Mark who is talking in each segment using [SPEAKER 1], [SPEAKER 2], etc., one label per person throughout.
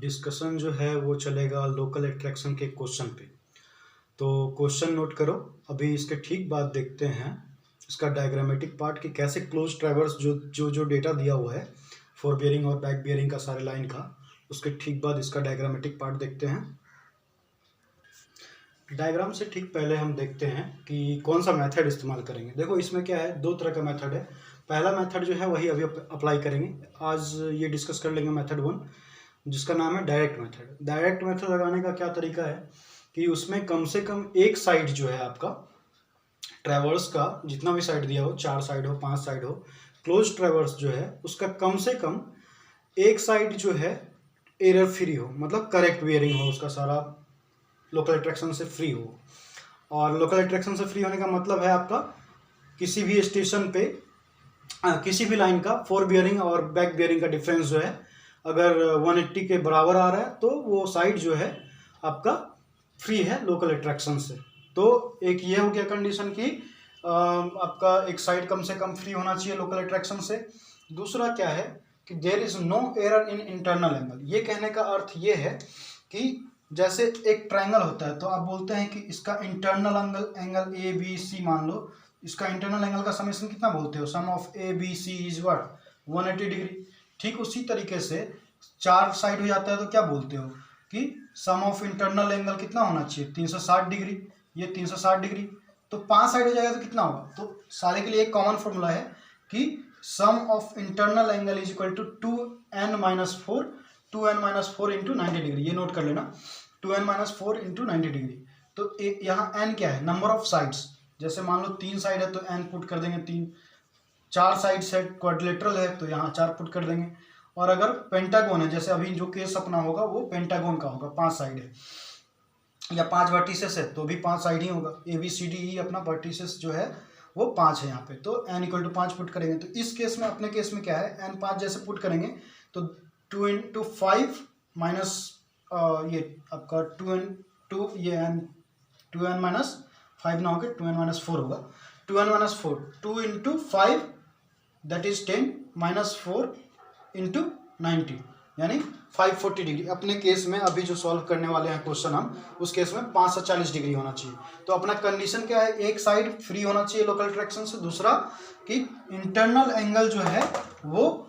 [SPEAKER 1] Discussion जो है वो चलेगा लोकल अट्रैक्शन के क्वेश्चन पे। तो क्वेश्चन नोट करो। अभी इसके ठीक बाद देखते हैं इसका डायग्रामेटिक पार्ट कि कैसे क्लोज ट्रैवर्स जो डेटा दिया हुआ है फोर बियरिंग और बैक बियरिंग का सारे लाइन का, उसके ठीक बाद इसका डायग्रामेटिक पार्ट देखते हैं। डायग्राम से ठीक पहले हम देखते हैं कि कौन सा मेथड इस्तेमाल करेंगे। देखो इसमें क्या है, दो तरह का मेथड है। पहला मेथड जो है वही अभी अप्लाई करेंगे। आज ये डिस्कस कर लेंगे मेथड 1, जिसका नाम है डायरेक्ट मेथड। डायरेक्ट मेथड लगाने का क्या तरीका है कि उसमें कम से कम एक साइड जो है आपका ट्रैवर्स का, जितना भी साइड दिया हो, 4 साइड हो 5 साइड हो, क्लोज ट्रैवर्स जो है उसका कम से कम एक साइड जो है एरर फ्री हो, मतलब करेक्ट बियरिंग हो, उसका सारा लोकल अट्रैक्शन से फ्री हो। और लोकल अट्रैक्शन से फ्री होने का मतलब है आपका किसी भी स्टेशन पे किसी भी लाइन का फोर बियरिंग और बैक बियरिंग का डिफरेंस जो है अगर 180 के बराबर आ रहा है तो वो साइड जो है आपका फ्री है लोकल अट्रैक्शन से। तो एक ये हो गया कंडीशन कि आपका एक साइड कम से कम फ्री होना चाहिए लोकल अट्रैक्शन से। दूसरा क्या है कि there is no error in internal angle. ये कहने का अर्थ ये है कि जैसे एक ट्रायंगल होता है तो आप बोलते हैं कि इसका internal angle A B C मान लो, इसका इंटरनल एंगल का समेशन कितना बोलते हो, sum of A B C is what 180 degree. ठीक उसी तरीके से 4 साइड हो जाता है तो क्या बोलते हो कि सम ऑफ इंटरनल एंगल कितना होना चाहिए 360 डिग्री। ये 360 डिग्री। तो 5 साइड हो जाएगा तो कितना होगा, तो सारे के लिए एक कॉमन फॉर्मूला है कि sum of internal angle is equal to 2n-4 2n-4 into 90 degree. ये नोट कर लेना, 2n-4 इंटू 90 डिग्री। तो यहाँ n क्या है, नंबर ऑफ साइड्स। जैसे मान लो 3 साइड है तो n पुट कर देंगे 3, 4 साइड है क्वाड्रिलेटरल है तो यहाँ 4 पुट कर देंगे। और अगर पेंटागोन है, जैसे अभी जो केस अपना होगा वो पेंटागोन का होगा, 5 साइड है या 5 वर्टिसेस है तो भी 5 साइड ही होगा। ए बी सी डी ई अपना वर्टिसेस जो है वो 5 है यहाँ पे, तो n इक्वल टू 5 पुट करेंगे। तो इस केस में, अपने केस में क्या है, n 5 जैसे पुट करेंगे तो 2 इंटू 5 माइनस ये आपका 2 ये n 2n-5 ना होकर 2n-4 होगा। 2n-4 2 into 5 that is 10 minus 4 into 90 यानी 540 डिग्री। अपने केस में अभी जो सॉल्व करने वाले हैं क्वेश्चन हम, उस केस में 540 डिग्री होना चाहिए। तो अपना कंडीशन क्या है, एक साइड फ्री होना चाहिए लोकल अट्रैक्शन से, दूसरा कि इंटरनल एंगल जो है वो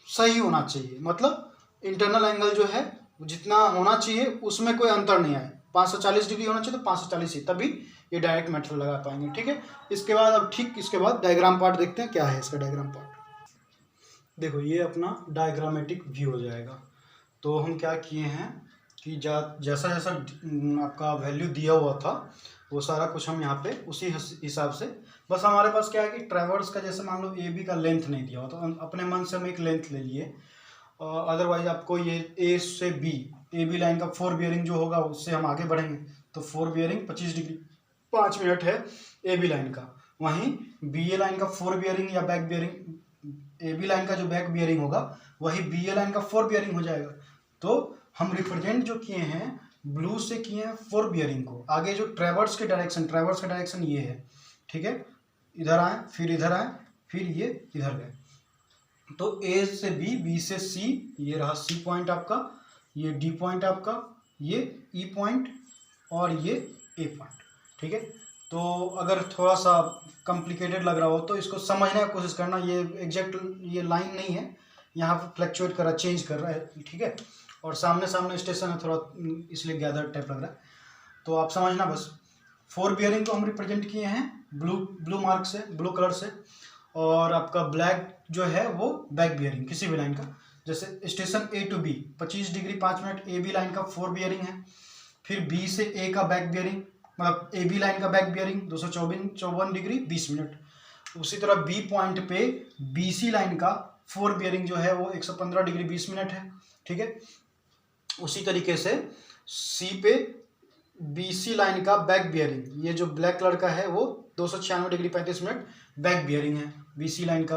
[SPEAKER 1] सही होना चाहिए, मतलब इंटरनल एंगल जो है जितना होना चाहिए उसमें कोई अंतर नहीं आए, 540 डिग्री होना चाहिए तो 540 ही, तभी ये डायरेक्ट मेथड लगा पाएंगे। ठीक है, इसके बाद अब ठीक इसके बाद डायग्राम पार्ट देखते हैं क्या है इसका डायग्राम पार्ट। देखो ये अपना डायग्रामेटिक व्यू हो जाएगा। तो हम क्या किए हैं कि जैसा जैसा आपका वैल्यू दिया हुआ था वो सारा कुछ हम यहाँ पे उसी हिसाब से, बस हमारे पास क्या है कि ट्रैवर्स का जैसे मान लो ए बी का लेंथ नहीं दिया हुआ तो हम अपने मन से हम एक लेंथ ले लिए। अदरवाइज आपको ये ए से बी, ए बी लाइन का फोर बियरिंग जो होगा उससे हम आगे बढ़ेंगे तो फोर बियरिंग 25 डिग्री 5 मिनट है ए बी लाइन का। वहीं बी ए लाइन का फोर बियरिंग या back bearing, A B line का जो बैक बियरिंग होगा वही बी ए लाइन का फोर बियरिंग हो जाएगा। तो हम रिप्रेजेंट जो किए हैं ब्लू से किए हैं फोर बियरिंग को। आगे जो ट्रैवर्स का डायरेक्शन ये है, ठीक है, इधर आए फिर इधर आए फिर ये इधर गए। तो ए से बी, बी से सी, ये रहा सी पॉइंट आपका, ये डी पॉइंट आपका, ये ई पॉइंट और ये ए पॉइंट। ठीक है, तो अगर थोड़ा सा कॉम्प्लिकेटेड लग रहा हो तो इसको समझने की कोशिश करना, ये एग्जैक्ट ये लाइन नहीं है, यहाँ पर फ्लक्चुएट कर रहा है, चेंज कर रहा है। ठीक है, और सामने सामने स्टेशन है थोड़ा, इसलिए गैदर टाइप लग रहा है, तो आप समझना बस। फोर बियरिंग को हम रिप्रेजेंट किए हैं ब्लू मार्क से, ब्लू कलर से, और आपका ब्लैक जो है वो बैक बियरिंग किसी भी लाइन का। जैसे station A to B 25 degree 5 minute A B line का फोर बियरिंग है, फिर बी से ए का बैक बियरिंग, मतलब ए बी लाइन का बैक बियरिंग 254 डिग्री 20 मिनट। उसी तरह बी पॉइंट पे बी सी लाइन का फोर बियरिंग जो है वो 115 डिग्री 20 मिनट है। ठीक है, उसी तरीके से सी पे बी सी लाइन का बैक बियरिंग, ये जो ब्लैक कलर का है वो 296 डिग्री 35 मिनट बैक बियरिंग है बी सी लाइन का,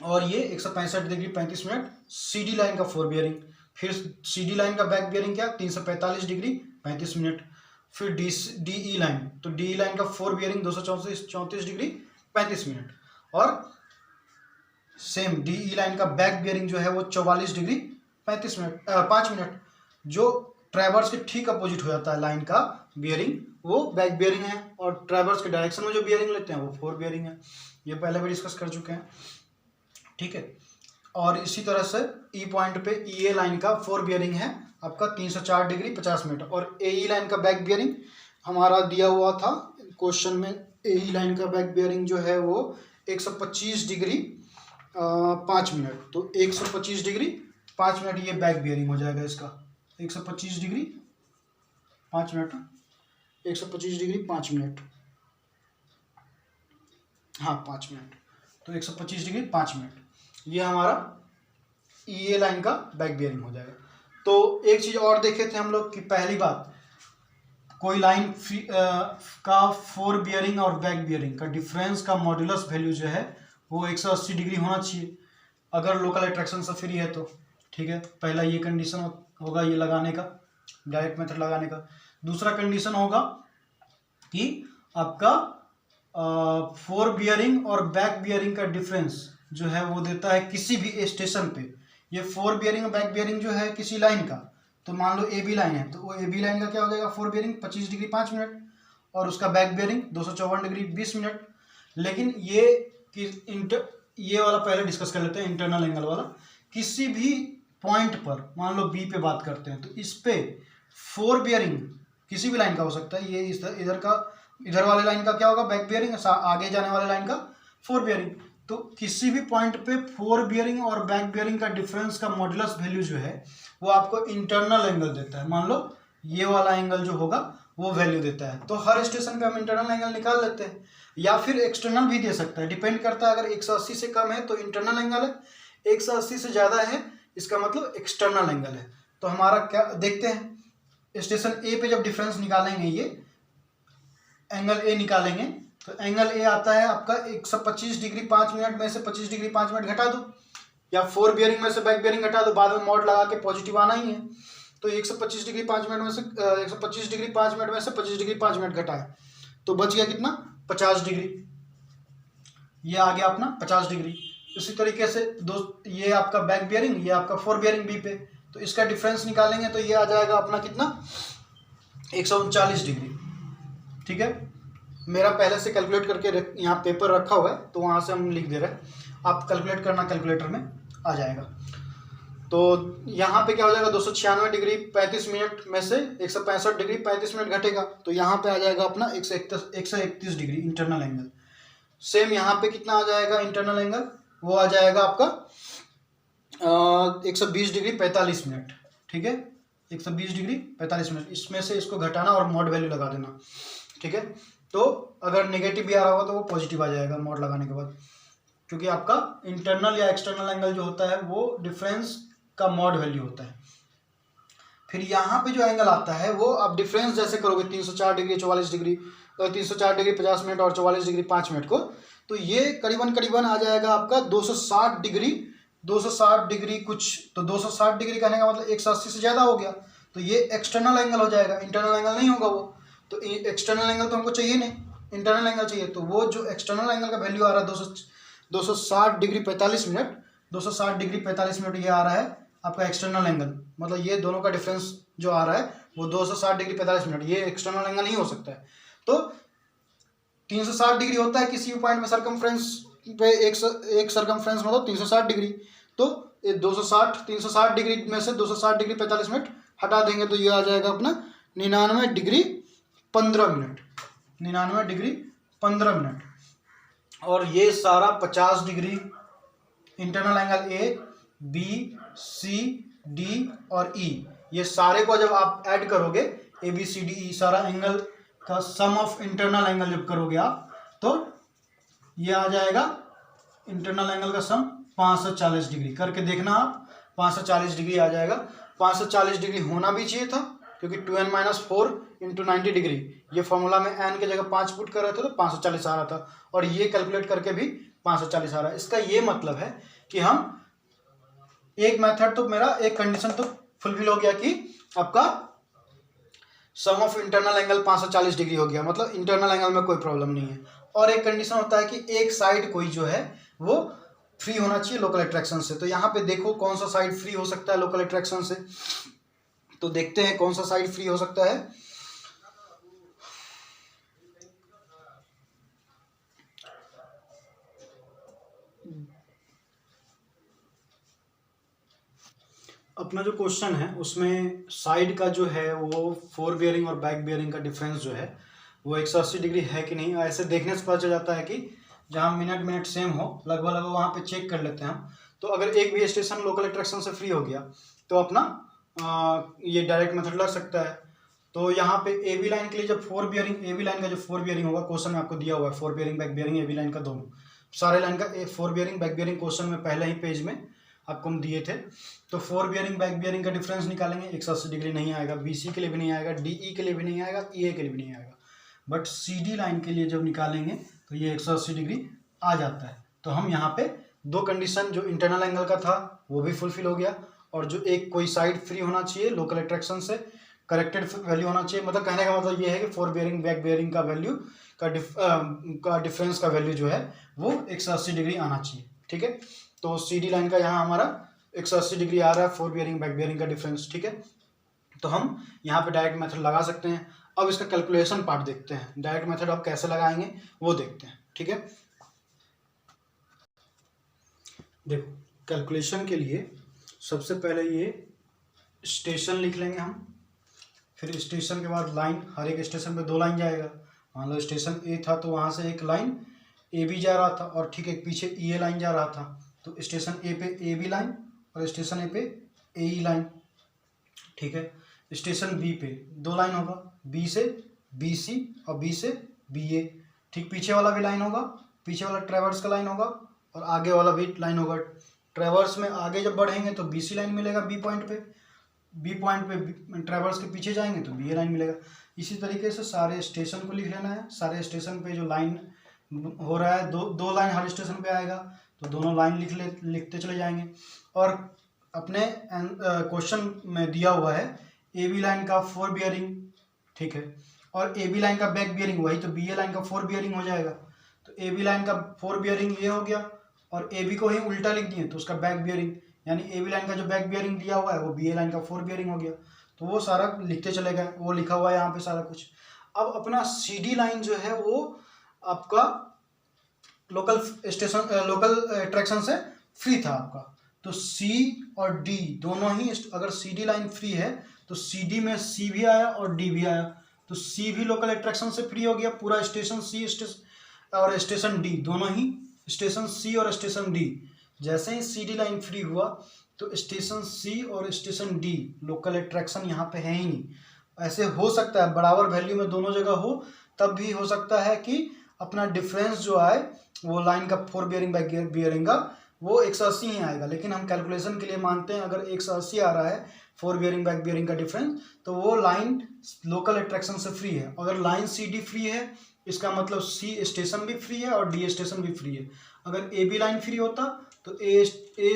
[SPEAKER 1] और ये 165 degree 35 minute C D line का फोर बियरिंग। फिर सी डी लाइन का बैक बियरिंग क्या 345 डिग्री 35 मिनट। फिर डी ई लाइन, तो डी ई लाइन का फोर बियरिंग 234 डिग्री 35 मिनट, और सेम डी ई लाइन का बैक बियरिंग जो है वो 44 डिग्री 35 मिनट 5 मिनट। जो ट्रैवर्स के ठीक अपोजिट हो जाता है लाइन का बियरिंग, वो बैक बियरिंग है, और ट्रैवर्स के डायरेक्शन में जो बियरिंग लेते हैं वो फोर बियरिंग है। ये पहले भी डिस्कस कर चुके हैं, ठीक है। और इसी तरह से ई पॉइंट पे ई ए लाइन का फोर बियरिंग है आपका 304 डिग्री 50 मिनट, और ए ई लाइन का बैक बियरिंग हमारा दिया हुआ था क्वेश्चन में। ए ई लाइन का बैक बियरिंग जो है वो 125 डिग्री 5 मिनट। तो 125 डिग्री 5 मिनट ये बैक बियरिंग हो जाएगा इसका। 125 डिग्री 5 मिनट, 125 डिग्री 5 मिनट, हाँ 5 मिनट। तो 125 डिग्री 5 मिनट ये हमारा ई ए लाइन का बैक बियरिंग हो जाएगा। तो एक चीज़ और देखे थे हम लोग कि पहली बात, कोई लाइन का फोर बियरिंग और बैक बियरिंग का डिफरेंस का मॉड्यूलस वैल्यू जो है वो 180 डिग्री होना चाहिए अगर लोकल अट्रैक्शन से फ्री है तो, ठीक है। पहला ये कंडीशन होगा ये लगाने का, डायरेक्ट मेथड लगाने का। दूसरा कंडीशन होगा कि आपका फोर बियरिंग और बैक बियरिंग का डिफरेंस जो है वो देता है किसी भी स्टेशन पे। ये फोर बियरिंग और बैक बियरिंग जो है किसी लाइन का, तो मान लो ए बी लाइन है, तो वो ए बी लाइन का क्या हो जाएगा, फोर बियरिंग 25 डिग्री 5 मिनट, और उसका बैक बियरिंग 254 डिग्री 20 मिनट। लेकिन ये वाला पहले डिस्कस कर लेते हैं, इंटरनल एंगल वाला। किसी भी पॉइंट पर मान लो बी पे बात करते हैं, तो इस पे फोर बियरिंग किसी भी लाइन का हो सकता है। ये इधर वाले लाइन का क्या होगा, बैक बियरिंग, आगे जाने वाले लाइन का फोर बियरिंग। तो किसी भी पॉइंट पे फोर बियरिंग और बैक बियरिंग का डिफरेंस का मॉड्यूलस वैल्यू जो है वो आपको इंटरनल एंगल देता है। मान लो ये वाला एंगल जो होगा वो वैल्यू देता है। तो हर स्टेशन पे हम इंटरनल एंगल निकाल लेते हैं, या फिर एक्सटर्नल भी दे सकता है, डिपेंड करता है। अगर 180 से कम है तो इंटरनल एंगल है, 180 से ज़्यादा है इसका मतलब एक्सटर्नल एंगल है। तो हमारा क्या देखते हैं, स्टेशन ए पे जब डिफरेंस निकालेंगे, ये एंगल ए निकालेंगे, तो एंगल ए आता है आपका 125 डिग्री 5 मिनट में से 25 डिग्री 5 मिनट घटा दो, या फोर बियरिंग में से बैक बियरिंग घटा दो, बाद में मॉड लगा के पॉजिटिव आना ही है। तो 125 डिग्री 5 मिनट में से 125 डिग्री 5 मिनट में से 25 डिग्री 5 मिनट घटाए तो बच गया कितना, 50 डिग्री। ये आ गया अपना 50 डिग्री। इसी तरीके से ये आपका बैक बियरिंग, ये आपका फोर बियरिंग बी पे, तो इसका डिफरेंस निकालेंगे तो ये आ जाएगा अपना कितना, 139 डिग्री, ठीक है। मेरा पहले से कैलकुलेट करके यहाँ पेपर रखा हुआ है, तो वहाँ से हम लिख दे रहे हैं, आप कैलकुलेट करना, कैलकुलेटर में आ जाएगा। तो यहाँ पे क्या हो जाएगा, 296 डिग्री 35 मिनट में से 165 डिग्री 35 मिनट घटेगा, तो यहाँ पे आ जाएगा अपना 131 डिग्री इंटरनल एंगल। सेम यहाँ पे कितना आ जाएगा इंटरनल एंगल, वो आ जाएगा आपका 120 डिग्री 45 मिनट, ठीक है। 120 डिग्री 45 मिनट, इसमें से इसको घटाना और मॉड वैल्यू लगा देना, ठीक है। तो अगर नेगेटिव भी आ रहा होगा तो वो पॉजिटिव आ जाएगा मॉड लगाने के बाद, क्योंकि आपका इंटरनल या एक्सटर्नल एंगल जो होता है वो डिफरेंस का मॉड वैल्यू होता है। फिर यहाँ पे जो एंगल आता है वो आप डिफरेंस जैसे करोगे 304 डिग्री 44 डिग्री, 304 डिग्री 50 मिनट और 44 डिग्री 5 मिनट को, तो ये करीबन आ जाएगा आपका 260 डिग्री कुछ। तो 260 डिग्री कहने का मतलब 180 से ज़्यादा हो गया, तो ये एक्सटर्नल एंगल हो जाएगा, इंटरनल एंगल नहीं होगा वो। तो एक्सटर्नल एंगल तो हमको चाहिए नहीं, इंटरनल एंगल चाहिए। तो वो जो एक्सटर्नल एंगल का वैल्यू आ रहा है 260 डिग्री 45 मिनट, 260 डिग्री 45 मिनट ये आ रहा है आपका एक्सटर्नल एंगल। मतलब ये दोनों का डिफरेंस जो आ रहा है वो 260 डिग्री 45 मिनट, ये एक्सटर्नल एंगल नहीं हो सकता है। तो 360 डिग्री होता है किसी भी पॉइंट में सरकमफ्रेंस पे, एक सरकमफ्रेंस मतलब 360 डिग्री। तो 360 डिग्री में से 260 डिग्री 45 मिनट हटा देंगे तो ये आ जाएगा अपना 99 डिग्री 15 मिनट, 99 डिग्री 15 मिनट। और ये सारा 50 degree internal angle A B C D और ई, ये सारे को जब आप ऐड करोगे ए बी सी डी ई सारा एंगल का सम ऑफ इंटरनल एंगल जब करोगे आप, तो ये आ जाएगा इंटरनल एंगल का सम 540 डिग्री। करके देखना आप, 540 डिग्री आ जाएगा। 540 डिग्री होना भी चाहिए था, क्योंकि 2n-4 × 90 डिग्री, ये फॉर्मूला में n के जगह 5 पुट कर रहे थे तो 540 आ रहा था, और ये कैलकुलेट करके भी 540 आ रहा है। इसका ये मतलब है कि हम एक मेथड तो मेरा एक कंडीशन तो फुलफिल हो गया कि आपका सम ऑफ इंटरनल एंगल 540 डिग्री हो गया, मतलब इंटरनल एंगल में कोई प्रॉब्लम नहीं है। और एक कंडीशन होता है कि एक साइड कोई जो है वो फ्री होना चाहिए लोकल अट्रैक्शन से। तो यहाँ पे देखो कौन सा साइड फ्री हो सकता है लोकल अट्रैक्शन से, तो देखते हैं कौन सा साइड फ्री हो सकता है। अपना जो क्वेश्चन है उसमें साइड का जो है वो फोर बियरिंग और बैक बियरिंग का डिफरेंस जो है वो 180 डिग्री है कि नहीं। ऐसे देखने से पता चल जाता है कि जहाँ मिनट सेम हो लगभग लगभग वहाँ पे चेक कर लेते हैं हम। तो अगर एक भी स्टेशन लोकल अट्रैक्शन से फ्री हो गया तो अपना ये डायरेक्ट मेथड लग सकता है। तो यहाँ पे ए बी लाइन के लिए जब fore bearing, A B line का जो फोर बियरिंग होगा क्वेश्चन में आपको दिया हुआ है, fore bearing back bearing A B line का दोनों, सारे लाइन का fore bearing back bearing question में पहले ही पेज में आपको हम दिए थे। तो फोर बियरिंग बैक बियरिंग का डिफरेंस निकालेंगे, 180 डिग्री नहीं आएगा, BC के लिए भी नहीं आएगा, DE के लिए भी नहीं आएगा, EA के लिए भी नहीं आएगा, बट CD लाइन के लिए जब निकालेंगे तो ये 180 डिग्री आ जाता है। तो हम यहाँ पे दो कंडीशन, जो इंटरनल एंगल का था वो भी फुलफिल हो गया, और जो एक कोई साइड फ्री होना चाहिए लोकल अट्रैक्शन से, करेक्टेड वैल्यू होना चाहिए। मतलब कहने का मतलब ये है कि फोर बियरिंग बैक बियरिंग का वैल्यू का डिफरेंस का वैल्यू जो है वो 180 डिग्री आना चाहिए। ठीक है, तो CD लाइन का यहाँ हमारा 180 डिग्री आ रहा है फोर बियरिंग बैक बियरिंग का डिफरेंस। ठीक है, तो हम यहाँ पे डायरेक्ट मेथड लगा सकते हैं। अब इसका कैलकुलेशन पार्ट देखते हैं, डायरेक्ट मेथड अब कैसे लगाएंगे वो देखते हैं। ठीक है, देखो कैलकुलेशन के लिए सबसे पहले ये स्टेशन लिख लेंगे हम, फिर स्टेशन के बाद लाइन, हर एक स्टेशन पे दो लाइन जाएगा। मान लो स्टेशन A था तो वहाँ से एक लाइन AB जा रहा था और ठीक है पीछे EA लाइन जा रहा था, तो स्टेशन A पे AB लाइन और स्टेशन A पे AE लाइन। ठीक है, स्टेशन B पे दो लाइन होगा, B से BC और B से BA। ठीक, पीछे वाला भी लाइन होगा, पीछे वाला ट्रेवर्स का लाइन होगा और आगे वाला भी लाइन होगा। ट्रेवर्स में आगे जब बढ़ेंगे तो BC लाइन मिलेगा B पॉइंट पे, B पॉइंट पे ट्रेवर्स के पीछे जाएंगे तो BA लाइन मिलेगा। इसी तरीके से सारे स्टेशन को लिख लेना है। सारे स्टेशन पे जो लाइन हो रहा है, दो लाइन हर स्टेशन पे आएगा तो दोनों लाइन लिखते चले जाएंगे। और अपने क्वेश्चन में दिया हुआ है AB लाइन का फोर बियरिंग, ठीक है, और AB लाइन का बैक बियरिंग, वही तो BA लाइन का फोर बियरिंग हो जाएगा। तो AB लाइन का फोर बियरिंग ये हो गया और AB को ही उल्टा लिख दिए तो उसका बैक बियरिंग, यानी AB लाइन का जो बैक बियरिंग दिया हुआ है वो BA लाइन का फोर बियरिंग हो गया। तो वो सारा लिखते चले गए, वो लिखा हुआ है यहाँ पे सारा कुछ। अब अपना CD लाइन जो है वो आपका लोकल स्टेशन लोकल अट्रैक्शन से फ्री था आपका, तो C और D दोनों ही, अगर CD लाइन फ्री है तो CD में C भी आया और D भी आया, तो C भी लोकल अट्रैक्शन से फ्री हो गया, पूरा स्टेशन C और स्टेशन D दोनों ही, स्टेशन C और स्टेशन D। जैसे ही CD लाइन फ्री हुआ तो स्टेशन C और स्टेशन D लोकल अट्रैक्शन यहाँ पे है ही नहीं। ऐसे हो सकता है बराबर वैल्यू में दोनों जगह हो, तब भी हो सकता है कि अपना डिफरेंस जो आए वो लाइन का फोर बियरिंग बैक बियरिंग का वो 180 ही आएगा। लेकिन हम कैलकुलेशन के लिए मानते हैं अगर 180 आ रहा है फोर बियरिंग बैक बियरिंग का डिफरेंस तो वो लाइन लोकल अट्रैक्शन से फ्री है। अगर लाइन CD फ्री है इसका मतलब C स्टेशन भी फ्री है और D स्टेशन भी फ्री है। अगर AB लाइन फ्री होता तो A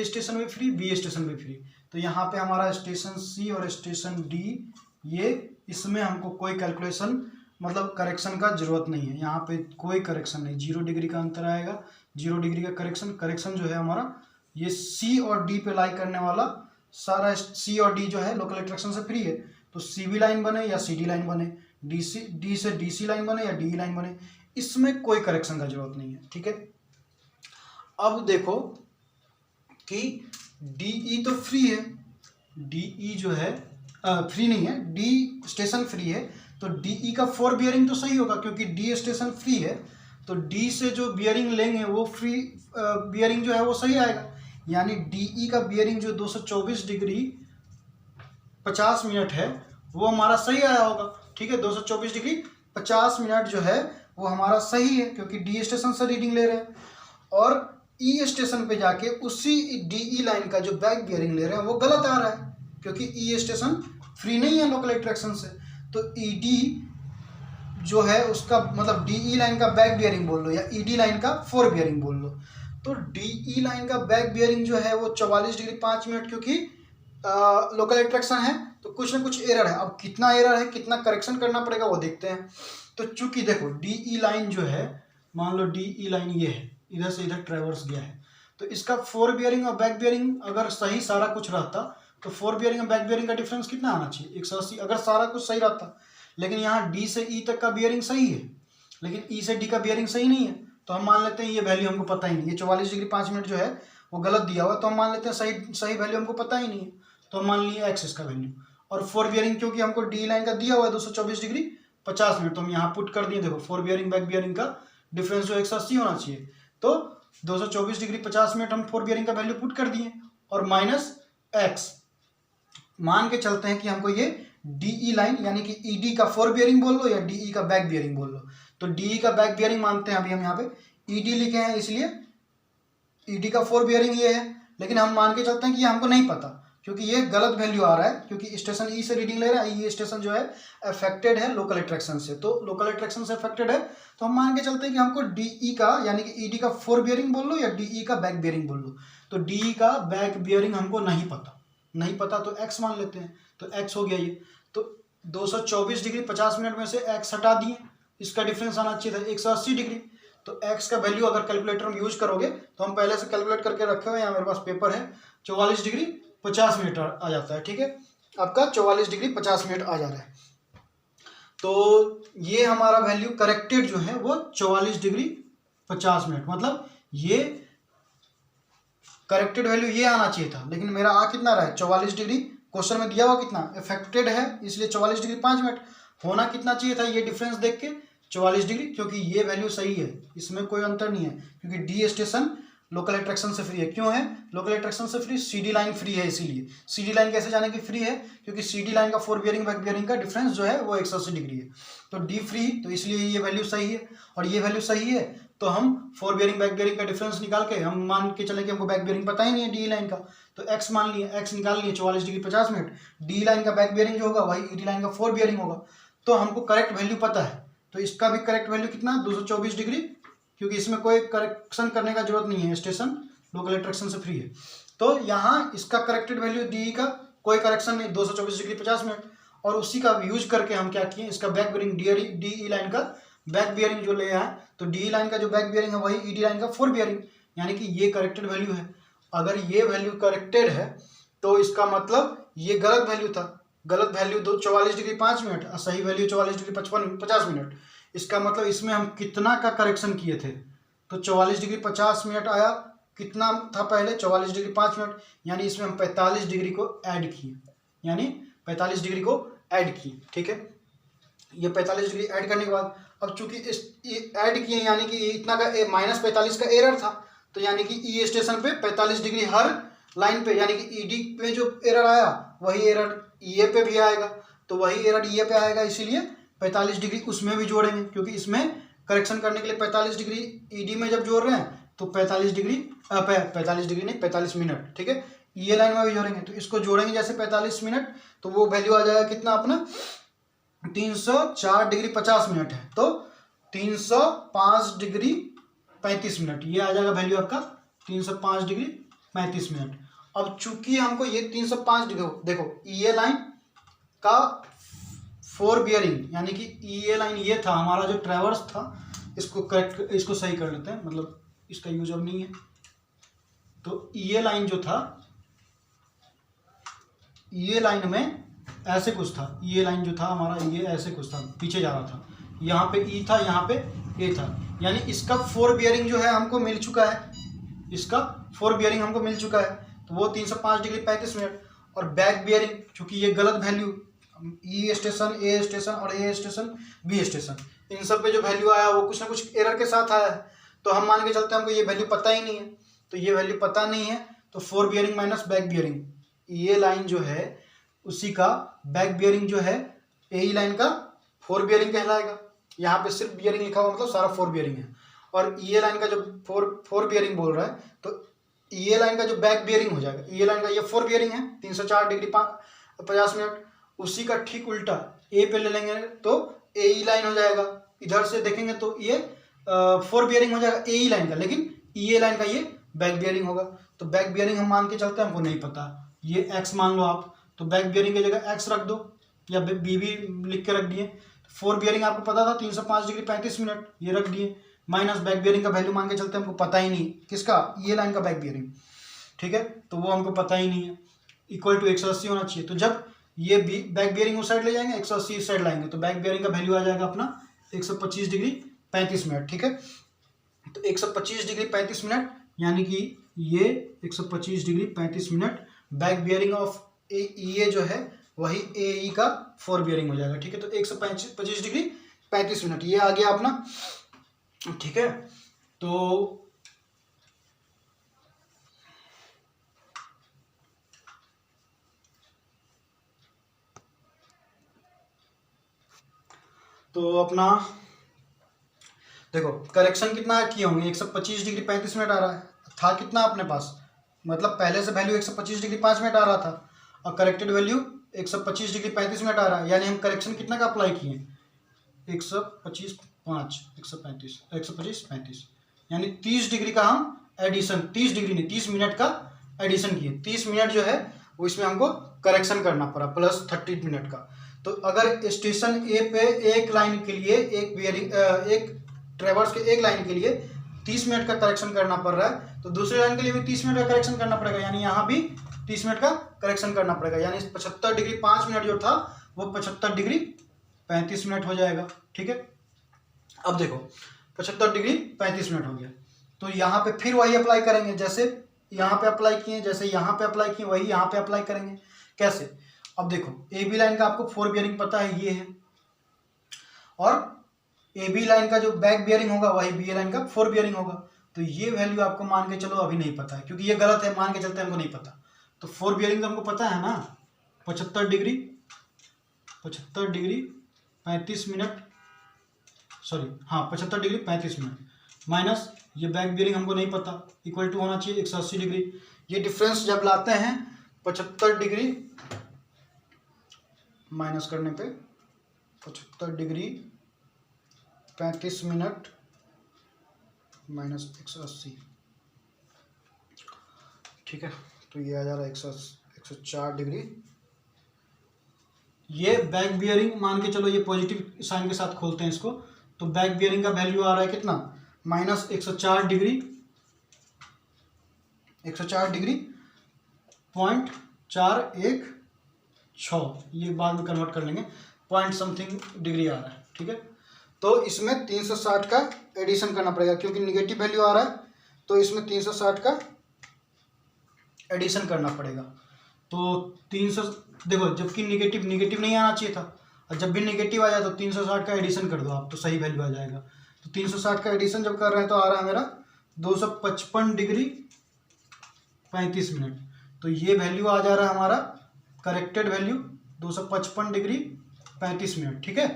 [SPEAKER 1] स्टेशन भी फ्री, B स्टेशन भी फ्री। तो यहाँ पे हमारा स्टेशन C और स्टेशन D ये, इसमें हमको कोई कैलकुलेशन मतलब करेक्शन का जरूरत नहीं है, यहाँ पे कोई करेक्शन नहीं, 0 डिग्री का अंतर आएगा, 0 डिग्री का करेक्शन जो है हमारा ये C और D पे लाई करने वाला सारा, C और D जो है लोकल अट्रैक्शन से फ्री है, तो CB लाइन बने या CD लाइन बने, D से DC लाइन बने या DE लाइन बने, इसमें कोई करेक्शन का जरूरत नहीं है। ठीक है, अब देखो कि DE तो फ्री है, DE जो है फ्री नहीं है, D स्टेशन फ्री है, तो DE का फोर बियरिंग तो सही होगा क्योंकि D स्टेशन फ्री है, तो D से जो बियरिंग लेंगे वो फ्री बियरिंग जो है वो सही आएगा। यानी DE का बियरिंग जो 224 डिग्री 50 मिनट है वो हमारा सही आया होगा। ठीक है, 224 डिग्री 50 मिनट जो है वो हमारा सही है क्योंकि D स्टेशन से रीडिंग ले रहे हैं, और E स्टेशन पे जाके उसी DE लाइन का जो बैक बियरिंग ले रहे हैं वो गलत आ रहा है क्योंकि E स्टेशन फ्री नहीं है लोकल अट्रैक्शन से। तो ED जो है उसका मतलब DE लाइन का बैक बियरिंग बोल लो या ED लाइन का फोर बियरिंग बोल लो, तो DE लाइन का बैक बियरिंग जो है वो 44 डिग्री 5 मिनट क्योंकि लोकल अट्रैक्शन है तो कुछ ना कुछ एरर है। अब कितना एरर है, कितना करेक्शन करना पड़ेगा वो देखते हैं। तो चूंकि देखो DE लाइन जो है, मान लो DE लाइन ये है, इधर से इधर ट्रेवर्स गया है, तो इसका फोर बियरिंग और बैक बियरिंग अगर सही सारा कुछ रहता तो फोर बियरिंग और बैक बियरिंग का डिफरेंस कितना आना चाहिए, 180, अगर सारा कुछ सही रहता। लेकिन यहाँ डी से ई तक का बियरिंग सही है, लेकिन ई से डी का बियरिंग सही नहीं है। तो हम मान लेते हैं ये वैल्यू हमको पता ही नहीं, ये 44 डिग्री 5 मिनट जो है वो गलत दिया हुआ, तो हम मान लेते हैं सही वैल्यू हमको पता ही नहीं है, तो हम मान लिए एक्स इसका वैल्यू। और फोर बियरिंग क्योंकि हमको डी लाइन का दिया हुआ है 224 डिग्री 50 मिनट, तो हम यहाँ पुट कर दिए। देखो फोर बियरिंग बैक बियरिंग का डिफरेंस जो 180 होना चाहिए, तो 224 डिग्री 50 मिनट हम फोर बियरिंग का वैल्यू पुट कर दिए और माइनस एक्स। मान के चलते हैं कि हमको ये डीई लाइन यानी कि ईडी का फोर बियरिंग बोल लो या डीई का बैक बियरिंग बोल लो, तो डीई का बैक बियरिंग मानते हैं अभी हम यहाँ पे, ईडी लिखे हैं इसलिए ईडी का फोर बियरिंग ये है। लेकिन हम मान के चलते हैं कि ये हमको नहीं पता क्योंकि ये गलत वैल्यू आ रहा है, क्योंकि स्टेशन ई से रीडिंग ले रहा है, ये स्टेशन जो है अफेक्टेड है लोकल अट्रैक्शन से, तो लोकल अट्रैक्शन से अफेक्टेड है, तो हम मान के चलते हैं कि हमको डीई का यानी कि ईडी का फोर बियरिंग बोल लो या डीई का बैक बियरिंग बोल लो। तो डीई का बैक बियरिंग हमको नहीं पता तो एक्स मान लेते हैं, तो एक्स हो गया ये। तो 224 डिग्री 50 मिनट में से एक्स हटा दिए, इसका डिफरेंस आना चाहिए था 180 डिग्री। तो एक्स का वैल्यू अगर कैलकुलेटर में यूज करोगे तो हम पहले से कैलकुलेट करके रखे हुए हैं, यहाँ मेरे पास पेपर है, 44 डिग्री 50 मिनट आ जाता है। ठीक है, आपका 44 डिग्री 50 मिनट आ जा रहा है। तो ये हमारा वैल्यू करेक्टेड जो है वो 44 डिग्री 50 मिनट, मतलब ये करेक्टेड वैल्यू ये आना चाहिए था, लेकिन मेरा आ कितना रहा है 44 डिग्री, क्वेश्चन में दिया हुआ कितना अफेक्टेड है, इसलिए 44 डिग्री 5 मिनट होना कितना चाहिए था, ये डिफरेंस देख के 44 डिग्री, क्योंकि ये वैल्यू सही है, इसमें कोई अंतर नहीं है, क्योंकि डी स्टेशन लोकल अट्रैक्शन से फ्री है। क्यों है लोकल अट्रैक्शन से फ्री, सीडी लाइन फ्री है, इसीलिए सीडी लाइन कैसे जाने की फ्री है, क्योंकि सीडी लाइन का फोर बियरिंग बैक बियरिंग का डिफरेंस जो है वो 180 डिग्री है, तो डी फ्री, तो इसलिए ये वैल्यू सही है। और ये वैल्यू सही है तो हम फोर बियरिंग बैक बियरिंग का डिफरेंस निकाल के हम मान के चले कि हमको बैक बियरिंग पता ही नहीं है डी लाइन का, तो एक्स मान लिए, एक्स निकाल लिए 44 डिग्री 50 मिनट, डी लाइन का बैक बियरिंग जो होगा वही ईडी लाइन का फोर बियरिंग होगा, तो हमको करेक्ट वैल्यू पता है। तो इसका भी करेक्ट वैल्यू कितना 224 डिग्री, क्योंकि इसमें कोई करेक्शन करने का जरूरत नहीं है, स्टेशन लोकल अट्रैक्शन से फ्री है। तो यहाँ इसका करेक्टेड वैल्यू डी का कोई करेक्शन नहीं, 224 डिग्री 50 मिनट, और उसी का यूज करके हम क्या किए, इसका बैक बियरिंग डी लाइन का बैक बियरिंग जो ले आए, तो डी लाइन का जो बैक बियरिंग है वही ईडी लाइन का फोर बियरिंग, यानी कि ये करेक्टेड वैल्यू है। अगर ये वैल्यू करेक्टेड है तो इसका मतलब ये गलत वैल्यू था, गलत वैल्यू 44 डिग्री 5 मिनट और सही वैल्यू 44 डिग्री 50 मिनट। इसका मतलब इसमें हम कितना का करेक्शन किए थे, तो 44 डिग्री 50 मिनट आया, कितना था पहले 44 डिग्री 5 मिनट, यानी इसमें हम 45 डिग्री को ऐड किए, यानी 45 डिग्री को ऐड किए। ठीक है, ये 45 डिग्री ऐड करने के बाद अब चूंकि ये ऐड किए यानी कि इतना का माइनस 45 का एरर था, तो यानी कि ई स्टेशन पे 45 डिग्री हर लाइन पे, यानी कि ईडी पे जो एरर आया वही एरर ईए पे भी आएगा, तो वही एरर ईए पे आएगा, इसीलिए 45 डिग्री उसमें भी जोड़ेंगे, क्योंकि इसमें करेक्शन करने के लिए 45 डिग्री ईडी में जब जोड़ रहे हैं तो 45 डिग्री 45 डिग्री नहीं 45 मिनट। ठीक है, ये लाइन में भी जोड़ेंगे, तो इसको जोड़ेंगे जैसे 45 मिनट, तो वो वैल्यू आ जाएगा कितना अपना 304 डिग्री 50 मिनट है, तो 305 डिग्री 35 मिनट, ये आ जाएगा वैल्यू आपका 305 डिग्री 35 मिनट। अब चूंकि हमको ये 305 डिग्री, देखो ईए लाइन का फोर बियरिंग, यानी कि ईए लाइन ये था हमारा जो ट्रैवर्स था, इसको करेक्ट, इसको सही कर लेते हैं, मतलब इसका यूज अब नहीं है। तो ईए लाइन जो था, ईए लाइन में ऐसे कुछ था, ये लाइन जो था हमारा ये ऐसे कुछ था, पीछे जा रहा था, यहाँ पे ई था, यहाँ पे ए था, यानी इसका फोर बियरिंग जो है हमको मिल चुका है, इसका फोर बियरिंग हमको मिल चुका है, तो वो 305 डिग्री 35 मिनट। और बैक बियरिंग चूंकि ये गलत वैल्यू, ई स्टेशन ए स्टेशन और ए स्टेशन बी स्टेशन, इन सब पे जो वैल्यू आया वो कुछ ना कुछ एरर के साथ आया है, तो हम मान के चलते हैं हमको ये वैल्यू पता ही नहीं है, तो ये वैल्यू पता नहीं है, तो four bearing minus back bearing, ये लाइन जो है उसी का बैक बियरिंग जो है ए लाइन का फोर बियरिंग कहलाएगा। यहाँ पे सिर्फ बियरिंग लिखा हुआ मतलब सारा फोर बियरिंग है, और ये लाइन का जो फोर बियरिंग बोल रहा है, तो ये लाइन का जो बैक बियरिंग हो जाएगा, ये लाइन का ये फोर बियरिंग है 304 डिग्री 50 मिनट, उसी का ठीक उल्टा ए पे ले लेंगे तो ए लाइन हो जाएगा, इधर से देखेंगे तो ये फोर बियरिंग हो जाएगा ए लाइन का, लेकिन ये लाइन का ये बैक बियरिंग होगा। तो बैक बियरिंग हम मान के चलते हैं, हमको नहीं पता, ये एक्स मान लो आप, तो बैक बियरिंग की जगह एक्स रख दो या बी भी लिख के रख दिए। फोर बियरिंग आपको पता था 305 डिग्री 35 मिनट, ये रख दिए, माइनस बैक बियरिंग का वैल्यू मान के चलते हैं, हमको पता ही नहीं किसका, ये लाइन का बैक बियरिंग, ठीक है, तो वो हमको पता ही नहीं है, इक्वल टू 180 होना चाहिए। तो जब ये बैक बियरिंग उस साइड ले जाएंगे, 180 इस साइड लाएंगे, तो बैक बियरिंग का वैल्यू आ जाएगा अपना 125 डिग्री 35 मिनट, ठीक है। तो 125 डिग्री 35 मिनट यानी कि ये 125 degree 35 minute back bearing of ये जो है वही ए का फोर बियरिंग हो जाएगा, ठीक है। तो 125 डिग्री 35 मिनट ये आ गया अपना, ठीक है। तो अपना देखो करेक्शन कितना किए होंगे, 125 डिग्री 35 मिनट आ रहा है, था कितना अपने पास, मतलब पहले से वैल्यू 125 डिग्री 5 मिनट आ रहा था और करेक्टेड वैल्यू 125 डिग्री 35 मिनट आ रहा है, यानी हम करेक्शन कितना का अप्लाई किए, 125 5 135 125 35, यानी 30 डिग्री का हम एडिशन, 30 डिग्री नहीं 30 मिनट का एडिशन किए, 30 मिनट जो है वो इसमें हमको करेक्शन करना पड़ा प्लस 30 मिनट का। तो अगर स्टेशन ए पे एक लाइन के लिए एक बियरिंग एक ट्रेवर्स के एक लाइन के लिए 30 मिनट का करेक्शन करना पड़ रहा है, तो दूसरी लाइन के लिए भी 30 मिनट का करेक्शन करना पड़ेगा, यानी यहाँ भी 30 मिनट का करेक्शन करना पड़ेगा, यानी 75 डिग्री 5 मिनट जो था वो 75 डिग्री 35 मिनट हो जाएगा, ठीक है। अब देखो 75 डिग्री 35 मिनट हो गया, तो यहाँ पे फिर वही अप्लाई करेंगे, जैसे यहाँ पे अप्लाई किए, जैसे यहाँ पे अप्लाई किए, वही यहाँ पे अप्लाई करेंगे। कैसे, अब देखो ए बी लाइन का आपको फोर बियरिंग पता है ये है, और ए बी लाइन का जो बैक बियरिंग होगा वही बी ए लाइन का फोर बियरिंग होगा। तो ये वैल्यू आपको मान के चलो अभी नहीं पता है, क्योंकि ये गलत है, मान के चलते हैं हमको नहीं पता। तो फोर बियरिंग तो हमको पता है ना, 75 डिग्री 35 मिनट, सॉरी हाँ 75 डिग्री 35 मिनट माइनस ये बैक बियरिंग हमको नहीं पता, इक्वल टू होना चाहिए 180 डिग्री। ये डिफरेंस जब लाते हैं 75 डिग्री माइनस करने पे 75 डिग्री 35 मिनट माइनस 180, ठीक है। तो ये आ जा रहा है 104 डिग्री। ये बैक बियरिंग मान के चलो, ये पॉजिटिव साइन के साथ खोलते हैं इसको, तो बैक बियरिंग का वैल्यू आ रहा है कितना, माइनस 104 डिग्री 0.416, ये बाद में कन्वर्ट कर लेंगे, पॉइंट समथिंग डिग्री आ रहा है, ठीक है। तो इसमें 360 का एडिशन करना पड़ेगा, क्योंकि निगेटिव वैल्यू आ रहा है, तो इसमें 360 का एडिशन करना पड़ेगा। तो 300 देखो, जबकि निगेटिव नहीं आना चाहिए था, और जब भी निगेटिव आ जाए तो 360 का एडिशन कर दो आप, तो सही वैल्यू आ जाएगा। तो 360 का एडिशन जब कर रहे हैं तो आ रहा है मेरा 255 डिग्री 35 मिनट। तो ये वैल्यू आ जा रहा है हमारा करेक्टेड वैल्यू 255 डिग्री 35 मिनट, ठीक है।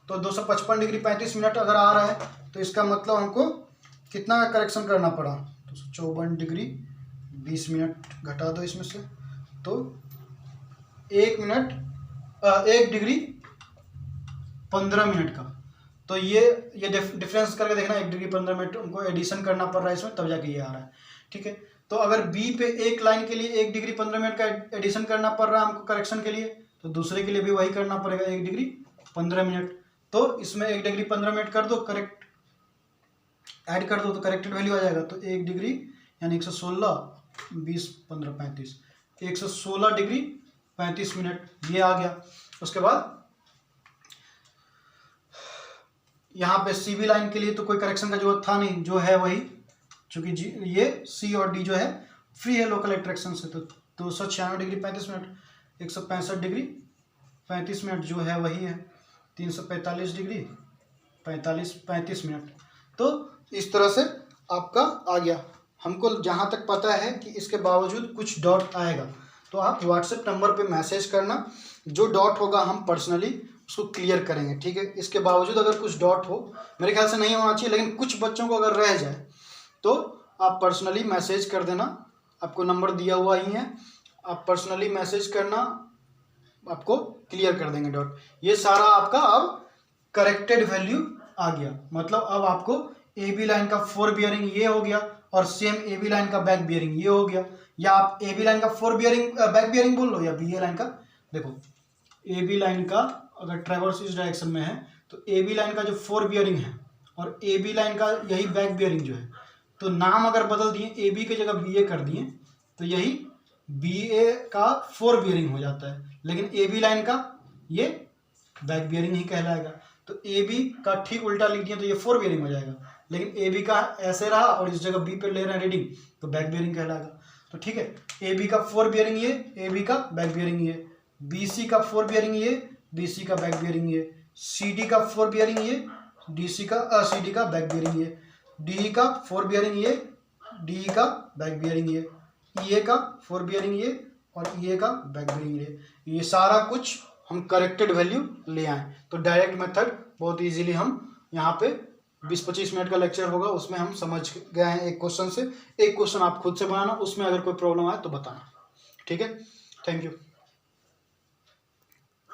[SPEAKER 1] तो 255 डिग्री 35 मिनट अगर आ रहा है तो इसका मतलब हमको कितना का करेक्शन करना पड़ा, 254 डिग्री 20 मिनट घटा दो इसमें से, तो 1 डिग्री 15 मिनट का। तो ये डिफरेंस करके देखना, 1 डिग्री 15 मिनट हमको एडिशन करना पड़ रहा है इसमें, तब जाके ये आ रहा है, ठीक है। तो अगर बी पे एक लाइन के लिए 1 डिग्री 15 मिनट का एडिशन करना पड़ रहा है हमको करेक्शन के लिए, तो दूसरे के लिए भी वही करना पड़ेगा, 1 डिग्री 15 मिनट। तो इसमें 1 डिग्री 15 मिनट कर दो, करेक्ट ऐड कर दो तो करेक्टेड वैल्यू आ जाएगा। तो 1 डिग्री यानी 116 20 15 35, 116 डिग्री 35 मिनट ये आ गया। उसके बाद यहाँ पे सी बी लाइन के लिए तो कोई करेक्शन का जरूरत था नहीं, जो है वही, चूंकि ये सी और डी जो है फ्री है लोकल अट्रैक्शन से, तो 296 डिग्री 35 मिनट, 165 डिग्री 35 मिनट जो है वही है, 345 डिग्री 35 मिनट। तो इस तरह से आपका आ गया। हमको जहाँ तक पता है कि इसके बावजूद कुछ डॉट आएगा, तो आप व्हाट्सएप नंबर पे मैसेज करना, जो डॉट होगा हम पर्सनली उसको क्लियर करेंगे, ठीक है। इसके बावजूद अगर कुछ डॉट हो, मेरे ख्याल से नहीं होना चाहिए, लेकिन कुछ बच्चों को अगर रह जाए तो आप पर्सनली मैसेज कर देना, आपको नंबर दिया हुआ ही है, आप पर्सनली मैसेज करना, आपको क्लियर कर देंगे डॉट। ये सारा आपका अब करेक्टेड वैल्यू आ गया, मतलब अब आपको ए बी लाइन का फोर बियरिंग ये हो गया, और सेम ए बी लाइन का बैक बियरिंग ये हो गया, या आप ए बी लाइन का फोर बियरिंग बैक बियरिंग बोल लो, या बी ए लाइन का, देखो ए बी लाइन का अगर ट्रैवर्स इस डायरेक्शन में है तो ए बी लाइन का जो फोर बियरिंग है और ए बी लाइन का यही बैक बियरिंग जो है, तो नाम अगर बदल दिए, ए बी की जगह बी ए कर दिए, तो यही बी ए का फोर बियरिंग हो जाता है, लेकिन ए बी लाइन का ये बैक बियरिंग ही कहलाएगा। तो ए बी का ठीक उल्टा लिख दिया तो ये फोर बियरिंग हो जाएगा, लेकिन ए बी का ऐसे रहा और इस जगह बी पे ले रहे हैं रीडिंग, तो बैक बियरिंग कहलाएगा। तो ठीक है, ए बी का फोर बियरिंग ये, ए बी का बैक बियरिंग ये, बी सी का फोर बियरिंग ये, बी सी का बैक बियरिंग ये, सी डी का फोर बियरिंग ये, डी सी का सी डी का बैक बियरिंग ये, डी का फोर बियरिंग ये, डी का बैक बियरिंग ये, ई ए का फोर बियरिंग ये और ई ए का बैक बियरिंग ये सारा कुछ हम करेक्टेड वैल्यू ले आए। तो डायरेक्ट मेथड बहुत इजीली हम यहाँ पे 20-25 मिनट का लेक्चर होगा, उसमें हम समझ गए हैं एक क्वेश्चन से। एक क्वेश्चन आप खुद से बनाना, उसमें अगर कोई प्रॉब्लम आए तो बताना। ठीक है, थैंक यू।